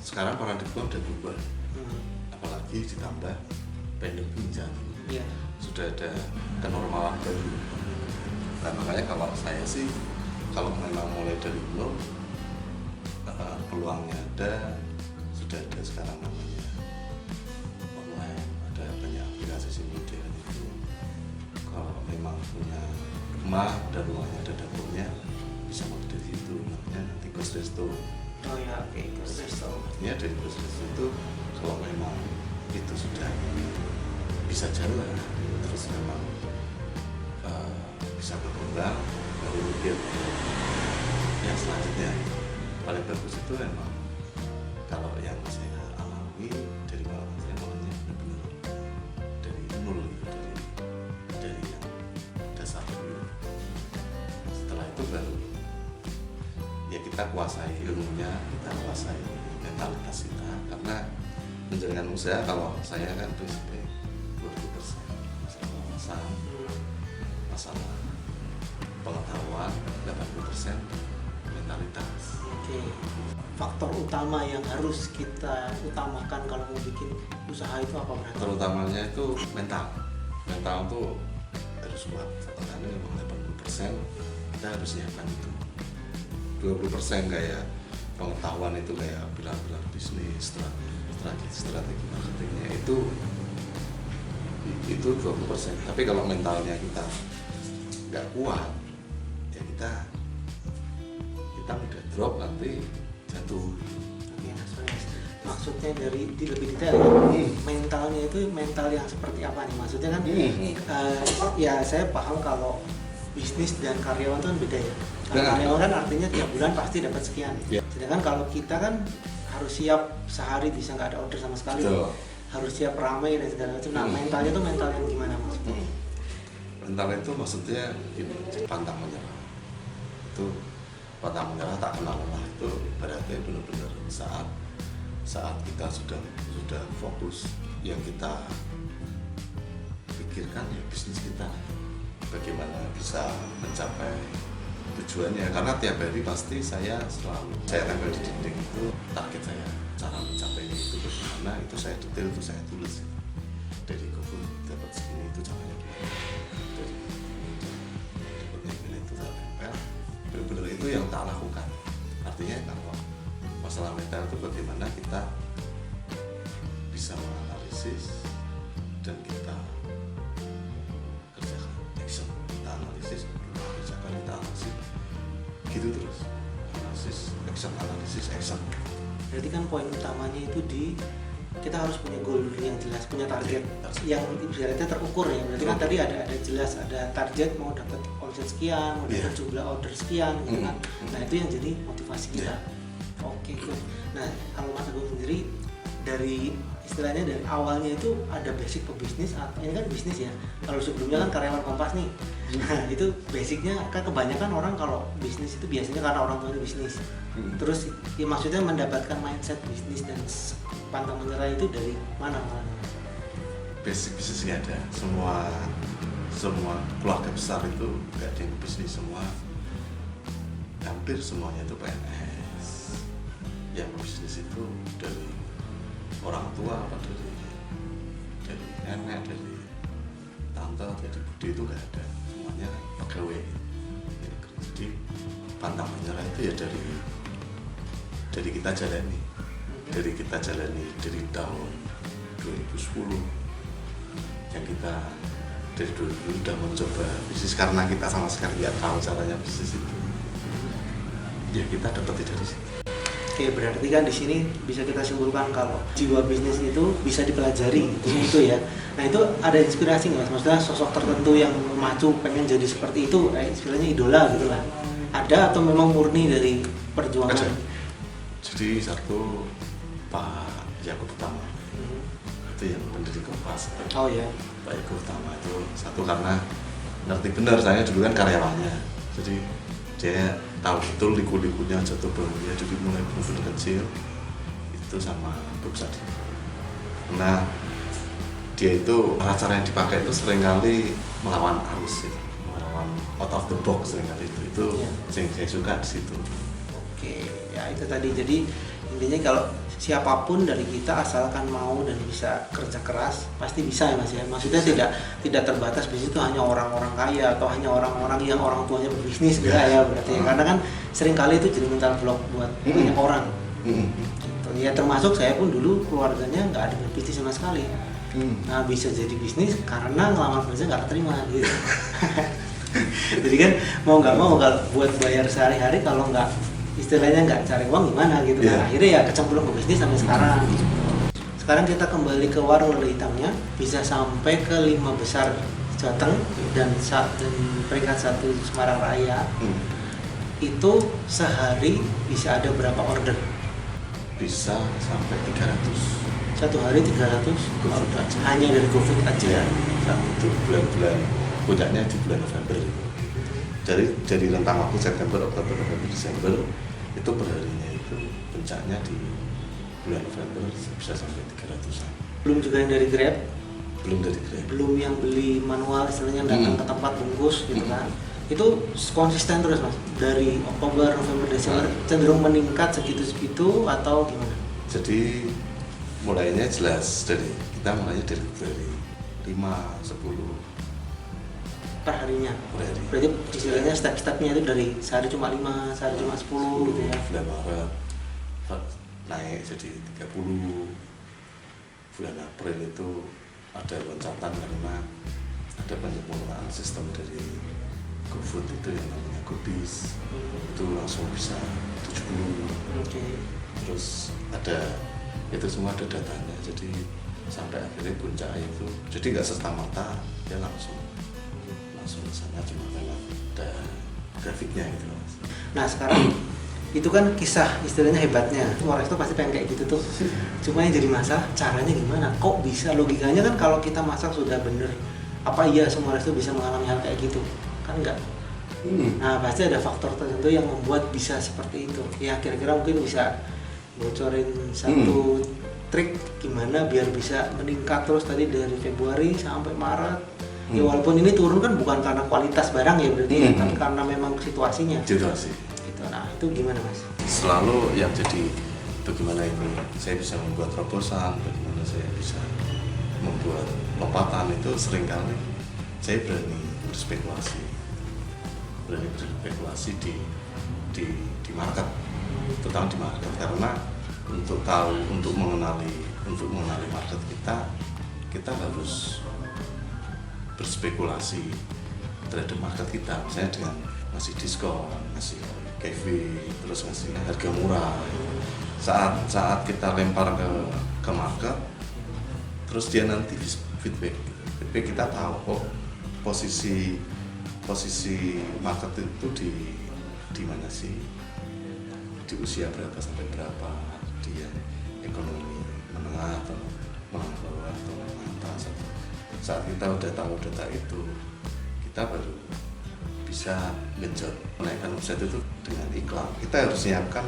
sekarang paradigma udah berubah, apalagi ditambah pandemi sudah ada kenormalan baru. Nah makanya kalau saya sih kalau memang mulai dari nol, peluangnya ada, sudah ada sekarang namanya online, ada banyak aplikasi modern itu. Kalau memang punya rumah dan rumahnya ada dapurnya, bisa mulai dari situ, namanya nanti ghost resto. Oh ya, oke, ghost resto. Ya dari ghost resto itu kalau memang itu sudah bisa jalan, terus memang bisa berkembang, baru mungkin yang selanjutnya paling bagus itu memang kalau yang saya alami dari pengalaman saya makanya benar-benar dari nol gitu, dari yang dasar dulu. Setelah itu baru ya kita kuasai ilmunya, kita kuasai mentalitas kita, karena menjalankan usaha kalau saya kan prinsipnya 20% masalah wawasan, masalah pengetahuan, 80% mentalitas. Oke. Faktor utama yang harus kita utamakan kalau mau bikin usaha itu apa berarti? Terutamanya itu mental. Mental tuh harus kuat. Karena memang 80% kita harus nyiapkan itu. 20% kayak pengetahuan itu kayak pilar-pilar bisnis, strategi marketingnya itu 20%. Tapi kalau mentalnya kita nggak kuat, ya kita mudah drop, nanti jatuh. Oke, maksudnya dari lebih detail mentalnya itu mental yang seperti apa nih? Maksudnya kan ya saya paham kalau bisnis dan karyawan itu kan beda ya. Karyawan kan artinya tiap bulan pasti dapat sekian. Sedangkan kalau kita kan harus siap sehari bisa nggak ada order sama sekali. Betul. Harus siap ramai dan segala macam. Nah mentalnya itu mental yang gimana maksudnya? Mental itu maksudnya gini, pantang menyerah. Itu pantang menyerah, tak kenal lelah, itu berarti benar-benar saat kita sudah fokus, yang kita pikirkan ya bisnis kita, bagaimana bisa mencapai tujuannya. Karena tiap hari pasti saya tempel di dinding itu target saya, cara mencapainya itu bagaimana, itu saya detail, itu saya tulis. Dari kebun dapat segini itu caranya gimana, dari dapatnya gini itu saya tempel. Benar-benar itu yang tak lakukan. Artinya kalau masalah mental itu bagaimana kita bisa menganalisis dan kita kerjakan action, kita analisis, kita kerjakan, kita analisis, gitu terus, analisis action. Berarti kan poin utamanya itu kita harus punya goal yang jelas, punya target yang ibaratnya terukur ya. Berarti kan tadi ada jelas, ada target mau dapat omset sekian, mau dapat jumlah order sekian gitu kan. Nah itu yang jadi motivasi kita. Oke, good. Nah kalau Mas Agung sendiri dari istilahnya dari awalnya itu ada basic pebisnis atau ini kan bisnis ya. Kalau sebelumnya kan karyawan Kompas nih. Nah itu basicnya kan kebanyakan orang kalau bisnis itu biasanya karena orang tuanya bisnis. Terus ya maksudnya mendapatkan mindset bisnis dan pantang menyerah itu dari mana? Basic bisnis nggak ada. Semua keluarga besar itu nggak ada yang bisnis, hampir semuanya itu PNS. Yang bisnis itu dari orang tua apa dari nenek, dari tante, dari budi itu nggak ada, semuanya pegawai. Jadi pantang menyerah itu ya dari kita jalani, dari tahun 2010 yang kita dari dulu udah mencoba bisnis karena kita sama sekali nggak tahu caranya bisnis itu, ya kita dapat dari situ. Oke, berarti kan di sini bisa kita simpulkan kalau jiwa bisnis itu bisa dipelajari itu ya. Nah itu ada inspirasi nggak? Maksudnya sosok tertentu yang memacu pengen jadi seperti itu, istilahnya idola gitu lah. Ada atau memang murni dari perjuangan? Ada. Jadi satu Pak Yakub Utama, itu yang pendiri Kompas. Oh ya. Pak Yakub Utama itu satu karena ngerti benar, saya dulu kan karyawannya, jadi dia tahu betul liku-likunya, jatuh bangunnya, jadi mulai benar-benar kecil itu sama Buk Sadi. Nah dia itu cara yang dipakai itu seringkali melawan arus, melawan out of the box seringkali itu yang saya suka di situ. Oke, ya itu tadi. Jadi intinya kalau siapapun dari kita asalkan mau dan bisa kerja keras pasti bisa ya Mas ya. Maksudnya tidak terbatas di situ hanya orang-orang kaya atau hanya orang-orang yang orang tuanya berbisnis enggak ya berarti ya. Karena kan seringkali itu jadi mental block buat banyak orang. Gitu. Ya termasuk saya pun dulu keluarganya nggak ada berbisnis sama sekali. Nah bisa jadi bisnis karena ngelamar kerja nggak keterima gitu. Jadi kan mau nggak mau kalau buat bayar sehari-hari kalau nggak istilahnya nggak cari uang gimana gitu kan akhirnya ya kecemplung ke bisnis sampai sekarang. Sekarang kita kembali ke warung lada hitamnya, bisa sampai ke 5 besar Jateng dan peringkat 1 Semarang Raya. Itu sehari bisa ada berapa order? Bisa sampai 300. Satu hari 300 order hanya dari GoFood aja. Ya, itu bulan-bulan puncaknya di bulan November. Jadi rentang waktu September, Oktober, November, Desember itu perharinya itu puncaknya di bulan November bisa sampai 300-an. Belum juga yang dari Grab? Belum dari Grab. Belum yang beli manual istilahnya datang ke tempat bungkus gitu kan. Itu konsisten terus Mas? Dari Oktober, November, Desember cenderung meningkat segitu-segitu atau gimana? Jadi mulainya jelas kita mulainya dari 5, 10 per harinya. per hari. Berarti istilahnya step-stepnya itu dari sehari cuma 5, sehari cuma 10 gitu ya. Bulan Maret naik jadi 30. Bulan April itu ada loncatan karena ada banyak penggunaan sistem dari GoFood itu yang namanya GoBiz. Itu langsung bisa 70. Terus ada itu semua ada datanya, jadi sampai akhirnya puncak itu jadi nggak serta-merta dia langsung ke sana, cuma memang ada grafiknya gitu Mas. Nah sekarang itu kan kisah istilahnya hebatnya semua resto pasti pengen kayak gitu tuh. Cuma yang jadi masalah caranya gimana, kok bisa, logikanya kan kalau kita masak sudah bener apa iya semua resto bisa mengalami hal kayak gitu kan enggak. Nah pasti ada faktor tertentu yang membuat bisa seperti itu ya. Kira-kira mungkin bisa bocorin satu trik gimana biar bisa meningkat terus tadi dari Februari sampai Maret. Ya walaupun ini turun kan bukan karena kualitas barang ya berarti tapi karena memang situasi. Gitu. Nah itu gimana Mas? Selalu yang jadi bagaimana ini saya bisa membuat terobosan, bagaimana saya bisa membuat lompatan, itu seringkali saya berani berspekulasi di market, terutama di market, karena untuk mengenali market kita harus berspekulasi terhadap market kita, misalnya dengan ngasih diskon, ngasih giveaway, terus ngasih harga murah. Saat kita lempar ke market, terus dia nanti feedback kita tahu posisi market itu di mana sih, di usia berapa sampai berapa, dia ekonomi menengah atau menengah bawah atau menengah atas. Saat kita udah tahu data itu, kita baru bisa genjot menaikkan omset itu dengan iklan. Kita harus siapkan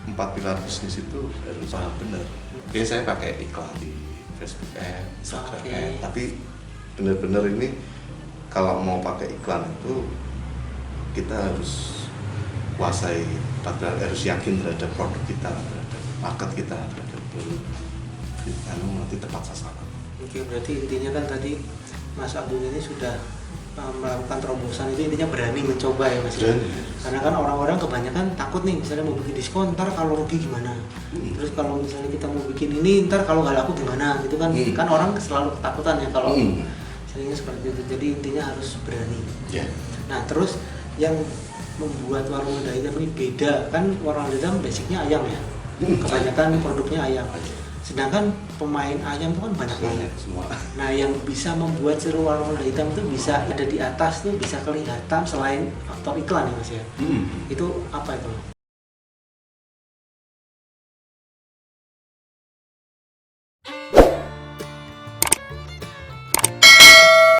4 pilar bisnis itu harus paham benar. Oke, saya pakai iklan di Facebook Ads, Instagram Ads, tapi benar-benar ini kalau mau pakai iklan itu kita harus kuasai, harus yakin terhadap produk kita, terhadap market kita, terhadap nanti tepat sasaran. Oke, berarti intinya kan tadi Mas Agung ini sudah melakukan terobosan, itu intinya berani mencoba ya Mas. Karena kan orang-orang kebanyakan takut nih, misalnya mau bikin diskon, ntar kalau rugi gimana? Terus kalau misalnya kita mau bikin ini, ntar kalau nggak laku gimana? Gitu kan, kan orang selalu ketakutan ya kalau misalnya seperti itu. Jadi intinya harus berani. Nah terus yang membuat warung lada hitam ini beda, kan warung lada hitam basicnya ayam ya, kebanyakan produknya ayam. Sedangkan pemain ayam itu kan banyak banget semua. Nah yang bisa membuat seru warung lada hitam itu bisa ada di atas tuh bisa kelihatan selain faktor iklan ya Mas ya. Itu apa itu?